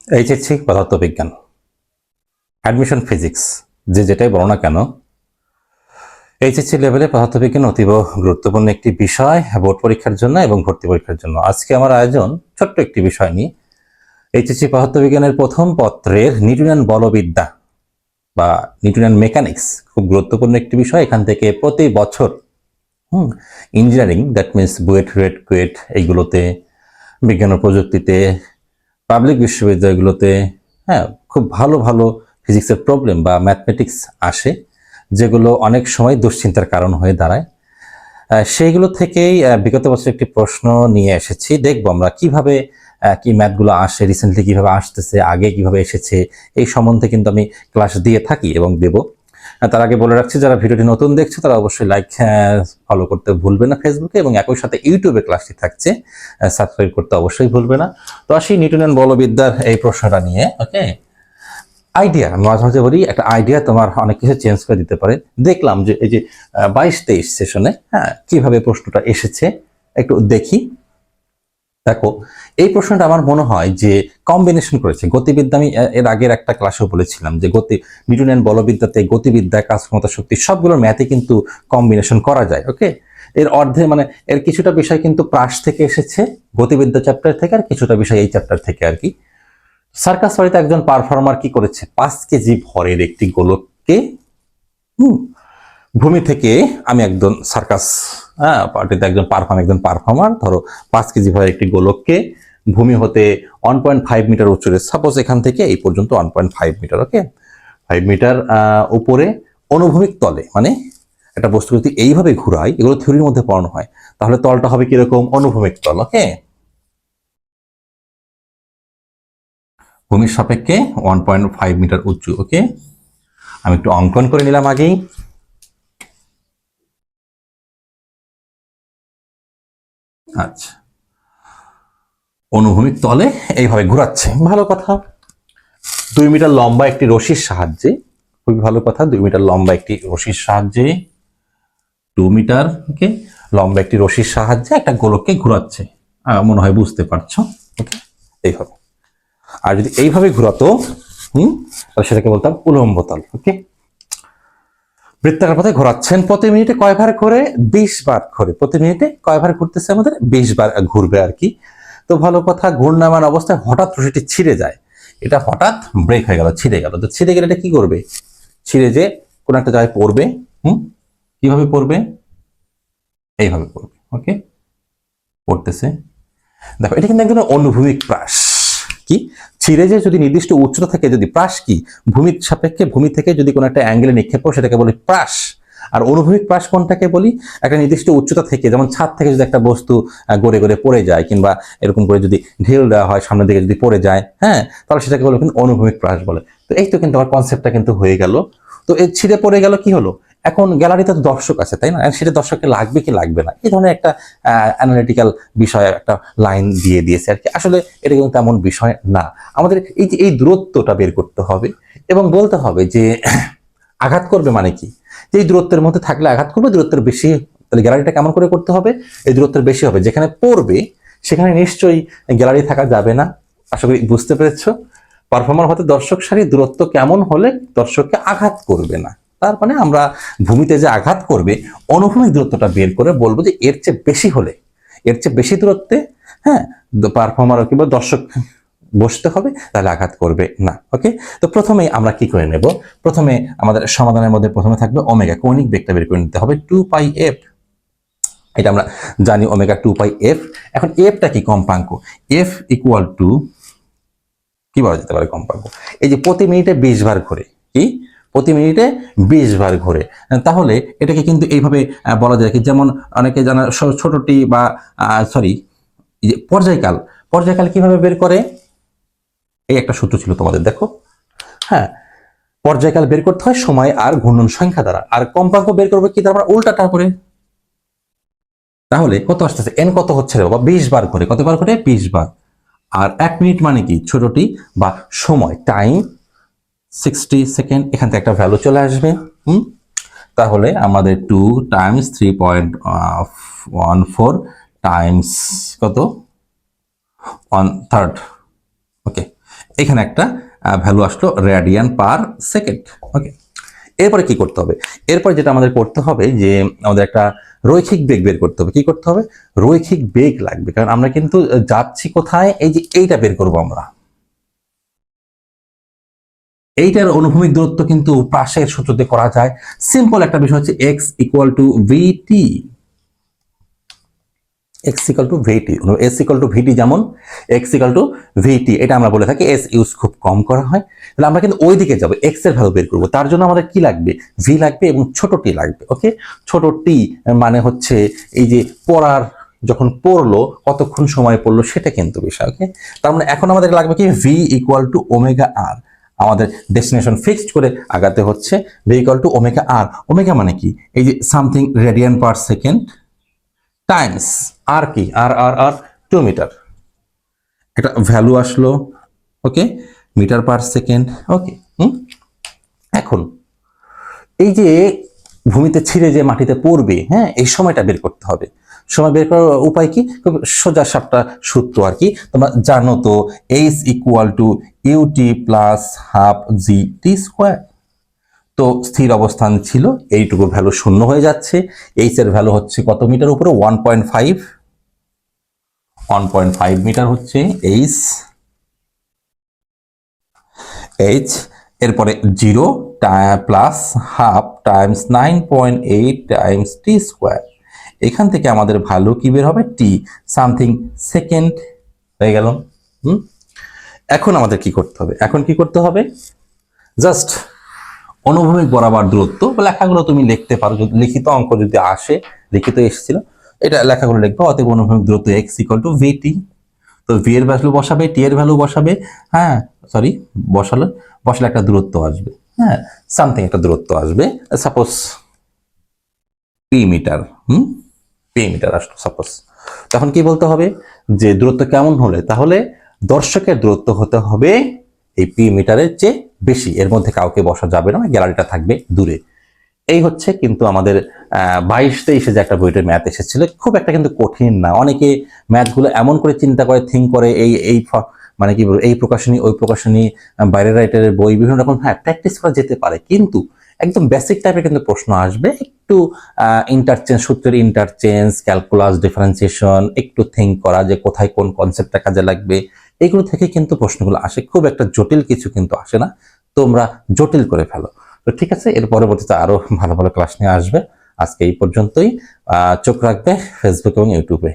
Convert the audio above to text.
HSC পদার্থবিজ্ঞান admission physics যেটাই বলো না কেন, এইচএসসি লেভেলে পদার্থবিজ্ঞান অতীব গুরুত্বপূর্ণ একটি বিষয় বোর্ড পরীক্ষার জন্য এবং ভর্তি পরীক্ষার জন্য। আজকে আমার আয়োজন ছোট্ট একটি বিষয় নিয়ে, এইচএসসি পদার্থবিজ্ঞানের প্রথম পত্রের নিউটনিয়ান বলবিদ্যা বা নিউটনিয়ান মেকানিক্স খুব গুরুত্বপূর্ণ একটি বিষয়। এখান থেকে প্রতি বছর engineering, that means BUET, RUET, KUET এইগুলোতে, বিজ্ঞান ও প্রযুক্তিতে, পাবলিক বিশ্ববিদ্যালয়গুলোতে খুব ভালো ভালো ফিজিক্সের প্রবলেম বা ম্যাথমেটিক্স আসে, যেগুলো অনেক সময় দুশ্চিন্তার কারণ হয়ে দাঁড়ায়। সেইগুলো থেকেই বিগত বছর একটি প্রশ্ন নিয়ে এসেছি। দেখবো আমরা কিভাবে কি ম্যাথগুলো আসে, রিসেন্টলি কিভাবে আসতেছে, আগে কিভাবে এসেছে, এই সম্বন্ধে কিন্তু আমি ক্লাস দিয়ে থাকি এবং দেব। তার আগে বলে রাখছি, যারা ভিডিওটি নতুন দেখছো তারা অবশ্যই লাইক ফলো করতে ভুলবে না ফেসবুকে, এবং একই সাথে ইউটিউবে ক্লাসটি থাকছে, সাবস্ক্রাইব করতে অবশ্যই ভুলবে না। তো আসি নিউটনিয়ান বলবিদ্যার এই প্রশ্নটা নিয়ে। ওকে, আইডিয়া, আমি মাঝে মাঝে বলি একটা আইডিয়া তোমার অনেক কিছু চেঞ্জ করে দিতে পারে। দেখলাম যে এই যে 22-23 সেশনে কিভাবে প্রশ্নটা এসেছে একটু দেখি। দেখো, এই প্রশ্নটা আমার মনে হয় যে কম্বিনেশন করেছে গতিবিদ্যা। আমি এর আগের একটা ক্লাসেও বলেছিলাম যে নিউটনিয়ান বলবিদ্যাতে গতিবিদ্যা, কাজ ক্ষমতা, শক্তি সবগুলোর ম্যাথে কিন্তু কম্বিনেশন করা যায়। ওকে, এর অর্ধে মানে এর কিছুটা বিষয় কিন্তু প্রাস থেকে এসেছে, গতিবিদ্যা চ্যাপ্টার থেকে, আর কিছুটা বিষয় এই চ্যাপ্টার থেকে আর কি। সার্কাস বাড়িতে একজন পারফর্মার কি করেছে, 5 কেজি ভরের একটি গোলককে ভূমি থেকে, আমি একজন সার্কাস পার্টিতে একজন পারফর্মার, ধরো 5 কেজি ভরের একটি গোলককে ভূমি হতে 1.5 মিটার উচ্চরে, সাপোজ এখান থেকে এই পর্যন্ত 1.5 মিটার, ওকে, 5 মিটার উপরে অনুভূমিক তলে, মানে একটা বস্তু যদি এইভাবে ঘুরাই, এগুলো থিওরির মধ্যে পড়ানো হয়, তাহলে তলটা হবে কিরকম, অনুভূমিক তল। ওকে, ভূমির সাপেক্ষে 1.5 মিটার উঁচু। ওকে, আমি একটু অঙ্কন করে নিলাম আগেই। আচ্ছা, অনুভূমিক তলে এইভাবে ঘুরাচ্ছে, ভালো কথা। 2 মিটার লম্বা একটি রশির সাহায্যে, খুবই ভালো কথা, 2 মিটার লম্বা একটি রশির সাহায্যে, 2 মিটার ওকে লম্বা একটি রশির সাহায্যে একটা গোলককে ঘুরাচ্ছে। মনে হয় বুঝতে পারছো। ওকে, এইভাবে। আর যদি এইভাবে ঘুরাতো তাহলে সেটাকে বলতাম উলম্ব তল। ওকে, বৃত্তাকার পথে ঘোরাচ্ছেন, প্রতি মিনিটে কয়বার ঘুরে, 20 বার ঘুরে। প্রতি মিনিটে কয়বার ঘুরতেছে, আমাদের 20 বার ঘুরবে আর কি। তো ভালো কথা, ঘূর্ণায়মান অবস্থায় হঠাৎ রশিটি ছিঁড়ে যায়, এটা হঠাৎ ব্রেক হয়ে গেল, ছিঁড়ে গেল। তো ছিঁড়ে গেলে এটা কি করবে, ছিঁড়ে যে কোন একটা জায়গায় পড়বে। কিভাবে পড়বে, এইভাবে পড়বে। ওকে, পড়তেছে, দেখো এটা কিন্তু একদম অনুভূমিক প্রাস। কি, ছিঁড়ে যে যদি নির্দিষ্ট উচ্চতা থেকে, যদি প্রাস কি, ভূমির সাপেক্ষে ভূমি থেকে যদি কোনো একটা অ্যাঙ্গেলে নিক্ষেপ করো সেটাকে বলি প্রাস। আর অনুভূমিক প্রাস কোনটাকে বলি, একটা নির্দিষ্ট উচ্চতা থেকে, যেমন ছাদ থেকে যদি একটা বস্তু গড়ে গড়ে পড়ে যায়, কিংবা এরকম করে যদি ঢেল দেওয়া হয় সামনের দিকে যদি পড়ে যায়, তাহলে সেটাকে বলে কিন্তু অনুভূমিক প্রাস বলে। তো এই তো কিন্তু আমার কনসেপ্টটা কিন্তু হয়ে গেল। তো এই ছিঁড়ে পড়ে গেল, কি হলো, এখন গ্যালারিতে তো দর্শক আছে, তাই না, সেটা দর্শককে লাগবে কি লাগবে না, এই ধরনের একটা অ্যানালিটিক্যাল বিষয় একটা লাইন দিয়ে দিয়েছে আর কি। আসলে এটা কিন্তু তেমন বিষয় না, আমাদের এই যে এই দূরত্বটা বের করতে হবে এবং বলতে হবে যে আঘাত করবে মানে কি, যে এই দূরত্বের মধ্যে থাকলে আঘাত করবে, দূরত্বের বেশি, তাহলে গ্যালারিটা কেমন করে করতে হবে, এই দূরত্বের বেশি হবে, যেখানে পড়বে সেখানে নিশ্চয়ই গ্যালারি থাকা যাবে না। আশা করি বুঝতে পেরেছো। পারফর্মার হতে দর্শক সারির দূরত্ব কেমন হলে দর্শককে আঘাত করবে না, তার মানে আমরা ভূমিতে যে আঘাত করবে অনুভূমিক দূরত্বটা বের করে বলবো যে এর চেয়ে বেশি হলে, এর চেয়ে বেশি দূরত্বে পারফর্মার কিংবা দর্শক বসতে হবে, তাহলে আঘাত করবে না। ওকে, তো প্রথমে আমরা কি করে নেব, প্রথমে আমাদের সমাধানের মধ্যে প্রথমে থাকবে ওমেগা, কৌণিক বেগটা বের করে নিতে হবে 2πf, এটা আমরা জানি ওমেগা 2πf। এখন এফটা কি, কম্পাঙ্ক, এফ ইকুয়াল টু কি বলা যেতে পারে, কম্পাঙ্ক, এই যে প্রতি মিনিটে 20 বার ঘুরে, কি প্রতি মিনিটে 20 বার ঘুরে, তাহলে এটাকে কিন্তু এইভাবে বলা যায় কি, যেমন অনেকে জানা ছোটটি বা সরি এই যে পর্যায়কাল, পর্যায়কাল কিভাবে বের করে, এই একটা সূত্র ছিল তোমাদের, দেখো, পর্যায়কাল বের করতে হয় সময় আর ঘূর্ণন সংখ্যা দ্বারা, আর কম্পাঙ্ক বের করবে কি দ্বারা, উল্টাটা করে। তাহলে কত আসতেছে, এন কত হচ্ছে রে বাবা, 20 বার করে, কতবার করে, 20 বার। আর 1 মিনিট মানে কি, ছোটটি বা সময়, টাইম 60 সেকেন্ড, এখান থেকে একটা ভ্যালু চলে আসবে। তাহলে আমাদের 2 টাইমস 3.14 টাইমস কত, 1/3। ওকে, এখানে একটা ভ্যালু আসলো রেডিয়ান পার সেকেন্ড। ওকে, এরপরে কি করতে হবে? এরপরে যেটা আমাদের করতে হবে যে আমাদের একটা রৈখিক বেগ বের করতে হবে। কি করতে হবে? রৈখিক বেগ লাগবে, কারণ আমরা কিন্তু যাচ্ছি কোথায়, এই যে এইটা বের করব আমরা। এইটার অনুভূমিক দূরত্ব কিন্তু পাশের সূত্র দিয়ে করা যায়। সিম্পল একটা বিষয় হচ্ছে x equal to vt, x equal to vt, s equal to vt, যেমন x ইকুয়াল টু ভিটি, এটা আমরা বলে থাকি, s ইউজ খুব কম করা হয়। তাহলে আমরা কিন্তু ওই দিকে যাব, x এর ভ্যালু বের করব। তার জন্য আমাদের কি লাগবে? v লাগবে এবং ছোট t লাগবে। ওকে, ছোট t মানে হচ্ছে এই যে পড়ার, যখন পড়লো কতক্ষণ সময় পড়লো সেটা কিন্তু বিষয়। ওকে, তার মানে এখন আমাদের লাগবে কি? v equal to omega r। আমাদের ডেস্টিনেশন ফিক্সড করে আগাতে হচ্ছে। v equal to omega r। Omega মানে কি? এই যে something radian per second times আর কি, আর আর আর 2 মিটার, একটা ভ্যালু আসলো। ওকে, মিটার পার সেকেন্ড। ওকে, এখন এই যে ভূমিতে ছিঁড়ে যে মাটিতে পড়বে, হ্যাঁ, এই সময়টা বের করতে হবে। সময় বের করার উপায় কি? খুব সোজা সাপটা সূত্র আর কি, তোমরা জানো তো, h equal to u t plus half g t square. তো স্থির অবস্থান ছিল, এইটুকু ভ্যালু শূন্য হয়ে যাচ্ছে। এইচ এর ভ্যালু হচ্ছে কত মিটার উপরে? 1.5, 1.5 মিটার হচ্ছে এইচ। এইচ এরপরে 0 প্লাস হাফ টাইমস 9.8 টাইমস টি স্কোয়ার। এখান থেকে আমাদের ভ্যালু কি বের হবে? টি সামথিং সেকেন্ড হয়ে গেল। এখন আমাদের কি করতে হবে? এখন কি করতে হবে? জাস্ট অনুভূমিক বরাবর দূরত্ব লেখাগুলো তুমি লিখতে পারো, যদি লিখিত অঙ্ক যদি আসে, লিখিত এসেছিল, এটা লেখাগুলো লিখবো। অতএব অনুভূমিক দূরত্ব x ইকুয়াল টু ভিটি। তো ভি এর ভ্যালু বসাবে, টি এর ভ্যালু বসাবে, হ্যাঁ সরি, বসালে একটা দূরত্ব আসবে, হ্যাঁ, সামথিং একটা দূরত্ব আসবে, suppose P metre. P metre আসলো সাপোজ। তখন কি বলতে হবে? যে দূরত্ব কেমন হলে? তাহলে দর্শকের দূরত্ব হতে হবে এই পি মিটারের চেয়ে বেশি, এর মধ্যে কাউকে বসা যাবে না, গ্যালারিটা থাকবে দূরে। এই হচ্ছে কিন্তু আমাদের 22-23 যে একটা বইটার ম্যাথ এসেছিল, খুব একটা কিন্তু কঠিন না। অনেকে ম্যাথগুলো এমন করে চিন্তা করে, থিঙ্ক করে, এই মানে কি বলবো, এই প্রকাশনী ওই প্রকাশনী, বাইরের রাইটারের বই, বিভিন্ন রকম, হ্যাঁ প্র্যাকটিস করা যেতে পারে, কিন্তু একদম বেসিক টাইপের কিন্তু প্রশ্ন আসবে। একটু ইন্টারচেঞ্জ, সূত্রের ইন্টারচেঞ্জ, ক্যালকুলাস, ডিফারেন্সিয়েশন, একটু থিঙ্ক করা যে কোথায় কোন কনসেপ্টটা কাজে লাগবে, এগুলো থেকে কিন্তু প্রশ্নগুলো আসে। খুব একটা জটিল কিছু কিন্তু আসে না, তোমরা জটিল করে ফেলো। তো ঠিক আছে, এর পরবর্তীতে আরো ভালো ভালো ক্লাস নিয়ে আসবে। আজকে এই পর্যন্তই। চোখ রাখবে ফেসবুক এবং ইউটিউবে।